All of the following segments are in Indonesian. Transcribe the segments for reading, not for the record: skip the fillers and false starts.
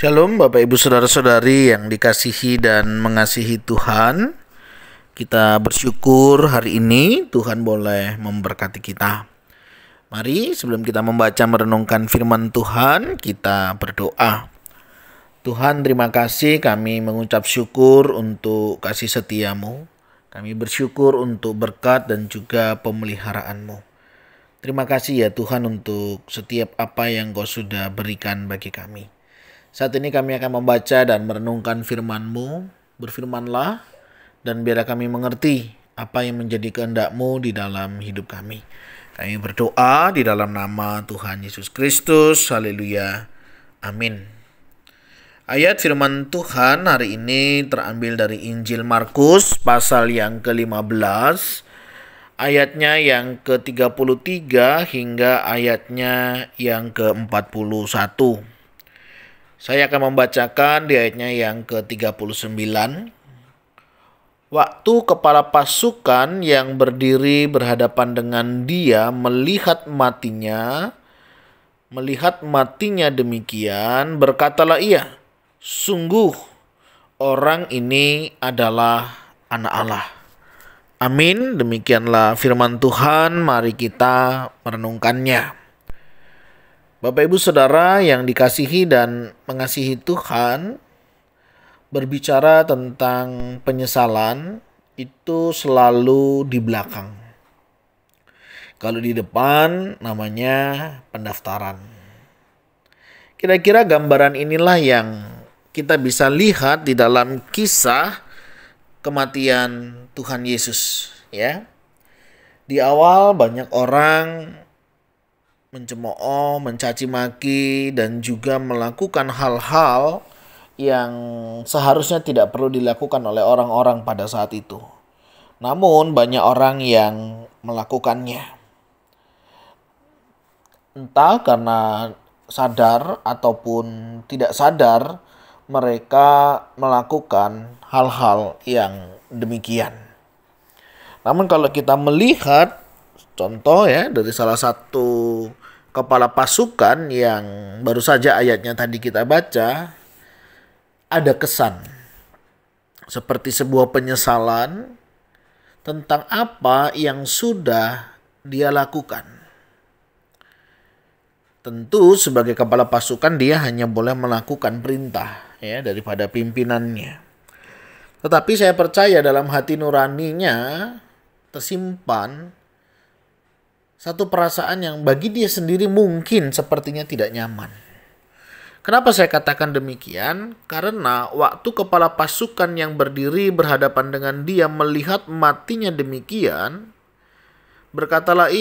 Shalom Bapak Ibu Saudara-saudari yang dikasihi dan mengasihi Tuhan. Kita bersyukur hari ini Tuhan boleh memberkati kita. Mari sebelum kita membaca merenungkan firman Tuhan, kita berdoa. Tuhan, terima kasih, kami mengucap syukur untuk kasih setiamu. Kami bersyukur untuk berkat dan juga pemeliharaanmu. Terima kasih ya Tuhan untuk setiap apa yang Kau sudah berikan bagi kami. Saat ini kami akan membaca dan merenungkan firman-Mu. Berfirmanlah dan biarlah kami mengerti apa yang menjadi kehendak-Mu di dalam hidup kami. Kami berdoa di dalam nama Tuhan Yesus Kristus. Haleluya. Amin. Ayat firman Tuhan hari ini terambil dari Injil Markus pasal yang ke-15. Ayatnya yang ke-33 hingga ayatnya yang ke-41. Saya akan membacakan di ayatnya yang ke-39. Waktu kepala pasukan yang berdiri berhadapan dengan dia melihat matinya demikian, berkatalah ia, sungguh orang ini adalah anak Allah. Amin. Demikianlah firman Tuhan, mari kita merenungkannya. Bapak Ibu Saudara yang dikasihi dan mengasihi Tuhan, berbicara tentang penyesalan itu selalu di belakang. Kalau di depan namanya pendaftaran. Kira-kira gambaran inilah yang kita bisa lihat di dalam kisah kematian Tuhan Yesus, ya. Di awal banyak orang mencemooh, mencaci maki, dan juga melakukan hal-hal yang seharusnya tidak perlu dilakukan oleh orang-orang pada saat itu. Namun banyak orang yang melakukannya. Entah karena sadar ataupun tidak sadar, mereka melakukan hal-hal yang demikian. Namun kalau kita melihat contoh ya dari salah satu kepala pasukan yang baru saja ayatnya tadi kita baca, ada kesan seperti sebuah penyesalan tentang apa yang sudah dia lakukan. Tentu sebagai kepala pasukan dia hanya boleh melakukan perintah ya daripada pimpinannya. Tetapi saya percaya dalam hati nuraninya tersimpan satu perasaan yang bagi dia sendiri mungkin sepertinya tidak nyaman. Kenapa saya katakan demikian? Karena waktu kepala pasukan yang berdiri berhadapan dengan dia melihat matinya demikian, berkatalah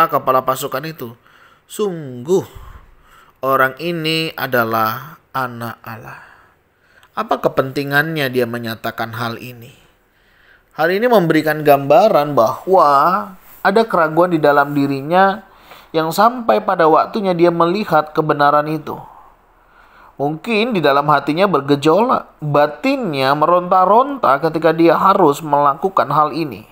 kepala pasukan itu, sungguh orang ini adalah anak Allah. Apa kepentingannya dia menyatakan hal ini? Hal ini memberikan gambaran bahwa ada keraguan di dalam dirinya yang sampai pada waktunya dia melihat kebenaran itu. Mungkin di dalam hatinya bergejolak, batinnya meronta-ronta ketika dia harus melakukan hal ini.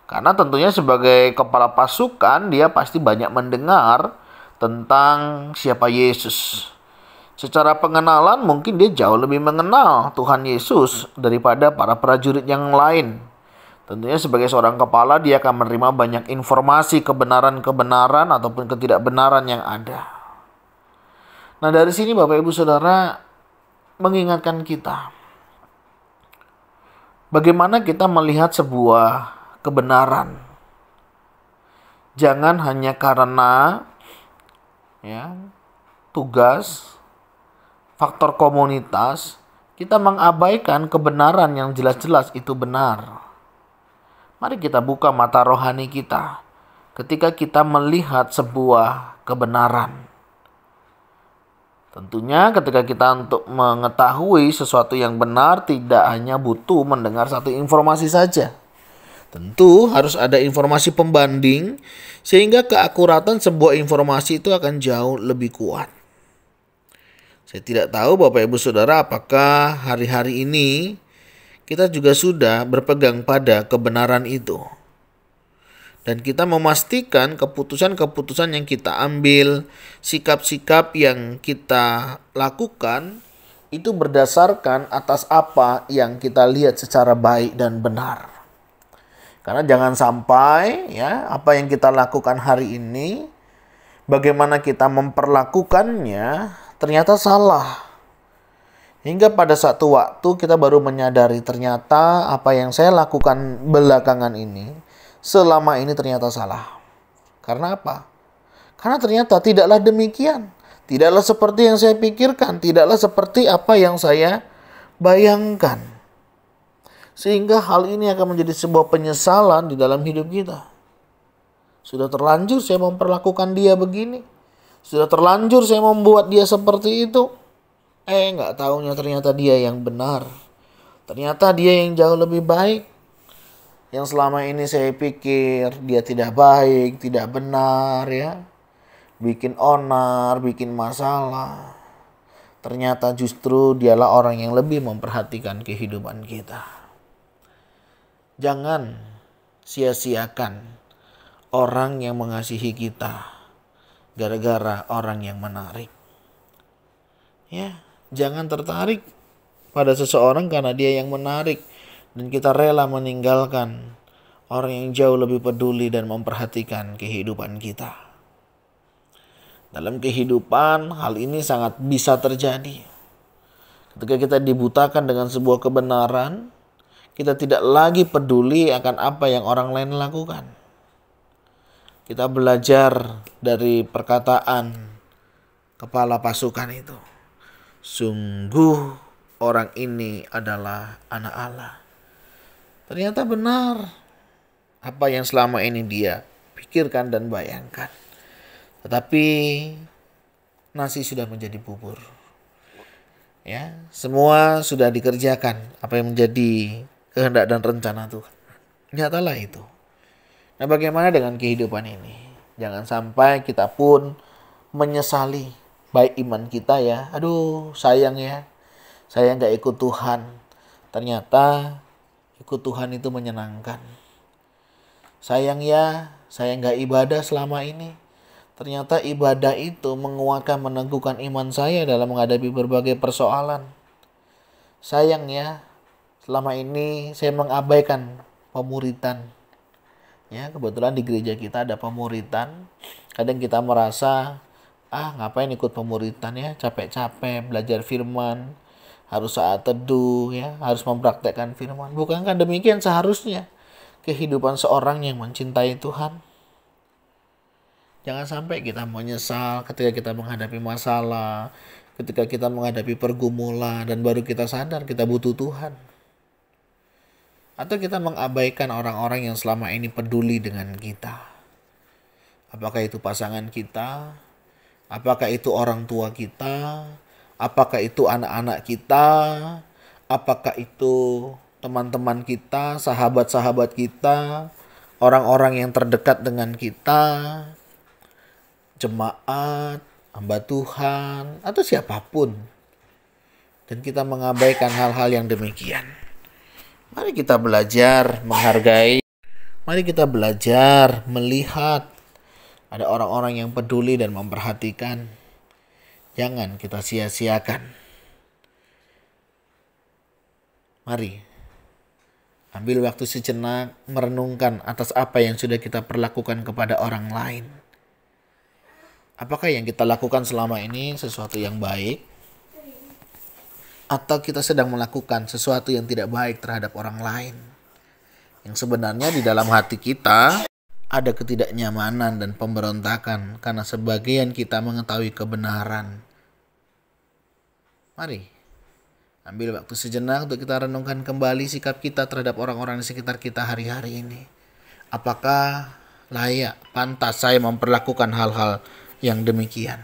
Karena tentunya sebagai kepala pasukan dia pasti banyak mendengar tentang siapa Yesus. Secara pengenalan mungkin dia jauh lebih mengenal Tuhan Yesus daripada para prajurit yang lain. Tentunya sebagai seorang kepala dia akan menerima banyak informasi kebenaran-kebenaran ataupun ketidakbenaran yang ada. Nah dari sini Bapak Ibu Saudara mengingatkan kita. Bagaimana kita melihat sebuah kebenaran. Jangan hanya karena tugas, faktor komunitas, kita mengabaikan kebenaran yang jelas-jelas itu benar. Mari kita buka mata rohani kita ketika kita melihat sebuah kebenaran. Tentunya ketika kita untuk mengetahui sesuatu yang benar tidak hanya butuh mendengar satu informasi saja. Tentu harus ada informasi pembanding sehingga keakuratan sebuah informasi itu akan jauh lebih kuat. Saya tidak tahu Bapak Ibu Saudara apakah hari-hari ini kita juga sudah berpegang pada kebenaran itu. Dan kita memastikan keputusan-keputusan yang kita ambil, sikap-sikap yang kita lakukan, itu berdasarkan atas apa yang kita lihat secara baik dan benar. Karena jangan sampai ya apa yang kita lakukan hari ini, bagaimana kita memperlakukannya ternyata salah. Hingga pada satu waktu kita baru menyadari ternyata apa yang saya lakukan belakangan ini selama ini ternyata salah. Karena apa? Karena ternyata tidaklah demikian. Tidaklah seperti yang saya pikirkan. Tidaklah seperti apa yang saya bayangkan. Sehingga hal ini akan menjadi sebuah penyesalan di dalam hidup kita. Sudah terlanjur saya memperlakukan dia begini. Sudah terlanjur saya membuat dia seperti itu. Nggak taunya ternyata dia yang benar. Ternyata dia yang jauh lebih baik. Yang selama ini saya pikir dia tidak baik, tidak benar ya. Bikin onar, bikin masalah. Ternyata justru dialah orang yang lebih memperhatikan kehidupan kita. Jangan sia-siakan orang yang mengasihi kita gara-gara orang yang menarik. Ya, jangan tertarik pada seseorang karena dia yang menarik. Dan kita rela meninggalkan orang yang jauh lebih peduli dan memperhatikan kehidupan kita. Dalam kehidupan, hal ini sangat bisa terjadi. Ketika kita dibutakan dengan sebuah kebenaran, kita tidak lagi peduli akan apa yang orang lain lakukan. Kita belajar dari perkataan kepala pasukan itu. Sungguh orang ini adalah anak Allah. Ternyata benar apa yang selama ini dia pikirkan dan bayangkan. Tetapi nasi sudah menjadi bubur. Ya, semua sudah dikerjakan apa yang menjadi kehendak dan rencana Tuhan. Nyatalah itu. Nah, bagaimana dengan kehidupan ini? Jangan sampai kita pun menyesali baik iman kita ya. Aduh, sayang ya. Saya nggak ikut Tuhan. Ternyata ikut Tuhan itu menyenangkan. Sayang ya, saya nggak ibadah selama ini. Ternyata ibadah itu menguatkan, meneguhkan iman saya dalam menghadapi berbagai persoalan. Sayang ya, selama ini saya mengabaikan pemuritan. Ya, kebetulan di gereja kita ada pemuritan. Kadang kita merasa, ngapain ikut pemuritan ya, capek-capek belajar firman. Harus saat teduh ya, harus mempraktekkan firman. Bukankah demikian seharusnya kehidupan seorang yang mencintai Tuhan? Jangan sampai kita menyesal ketika kita menghadapi masalah, ketika kita menghadapi pergumulan dan baru kita sadar kita butuh Tuhan. Atau kita mengabaikan orang-orang yang selama ini peduli dengan kita. Apakah itu pasangan kita? Apakah itu orang tua kita? Apakah itu anak-anak kita? Apakah itu teman-teman kita, sahabat-sahabat kita, orang-orang yang terdekat dengan kita, jemaat, hamba Tuhan, atau siapapun. Dan kita mengabaikan hal-hal yang demikian. Mari kita belajar menghargai. Mari kita belajar melihat ada orang-orang yang peduli dan memperhatikan. Jangan kita sia-siakan. Mari ambil waktu sejenak merenungkan atas apa yang sudah kita perlakukan kepada orang lain. Apakah yang kita lakukan selama ini sesuatu yang baik? Atau kita sedang melakukan sesuatu yang tidak baik terhadap orang lain? Yang sebenarnya di dalam hati kita ada ketidaknyamanan dan pemberontakan karena sebagian kita mengetahui kebenaran. Mari ambil waktu sejenak untuk kita renungkan kembali sikap kita terhadap orang-orang di sekitar kita hari-hari ini. Apakah layak, pantas saya memperlakukan hal-hal yang demikian?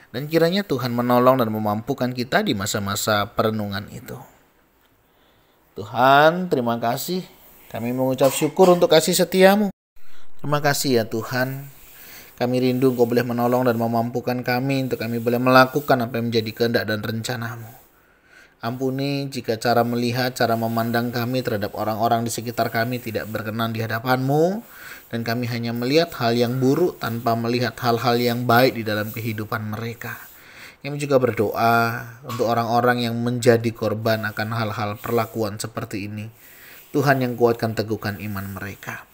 Dan kiranya Tuhan menolong dan memampukan kita di masa-masa perenungan itu. Tuhan, terima kasih. Kami mengucap syukur untuk kasih setiamu. Terima kasih ya Tuhan. Kami rindu Engkau boleh menolong dan memampukan kami untuk kami boleh melakukan apa yang menjadi kehendak dan rencanamu. Ampuni jika cara melihat, cara memandang kami terhadap orang-orang di sekitar kami tidak berkenan di hadapan-Mu, dan kami hanya melihat hal yang buruk tanpa melihat hal-hal yang baik di dalam kehidupan mereka. Kami juga berdoa untuk orang-orang yang menjadi korban akan hal-hal perlakuan seperti ini. Tuhan yang kuatkan, teguhkan iman mereka.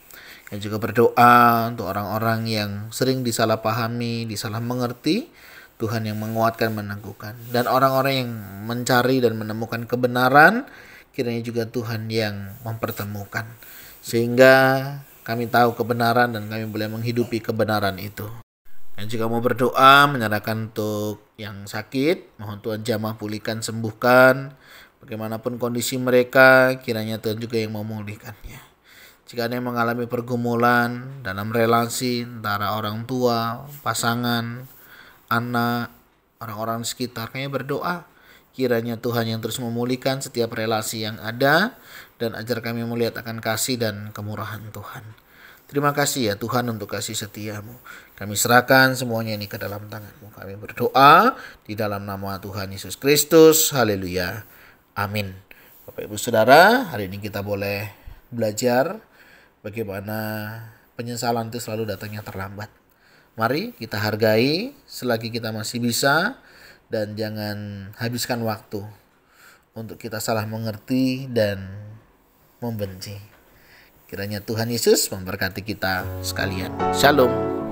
Kami juga berdoa untuk orang-orang yang sering disalahpahami, disalah mengerti, Tuhan yang menguatkan, meneguhkan. Dan orang-orang yang mencari dan menemukan kebenaran, kiranya juga Tuhan yang mempertemukan. Sehingga kami tahu kebenaran dan kami boleh menghidupi kebenaran itu. Dan juga mau berdoa menyerahkan untuk yang sakit, mohon Tuhan jamah pulihkan, sembuhkan. Bagaimanapun kondisi mereka, kiranya Tuhan juga yang memulihkannya. Jika ada yang mengalami pergumulan dalam relasi antara orang tua, pasangan, anak, orang-orang sekitar, kami berdoa kiranya Tuhan yang terus memulihkan setiap relasi yang ada dan ajar kami melihat akan kasih dan kemurahan Tuhan. Terima kasih ya Tuhan untuk kasih setia-Mu. Kami serahkan semuanya ini ke dalam tangan-Mu. Kami berdoa di dalam nama Tuhan Yesus Kristus. Haleluya. Amin. Bapak Ibu Saudara, hari ini kita boleh belajar bagaimana penyesalan itu selalu datangnya terlambat. Mari kita hargai selagi kita masih bisa dan jangan habiskan waktu untuk kita salah mengerti dan membenci. Kiranya Tuhan Yesus memberkati kita sekalian. Shalom.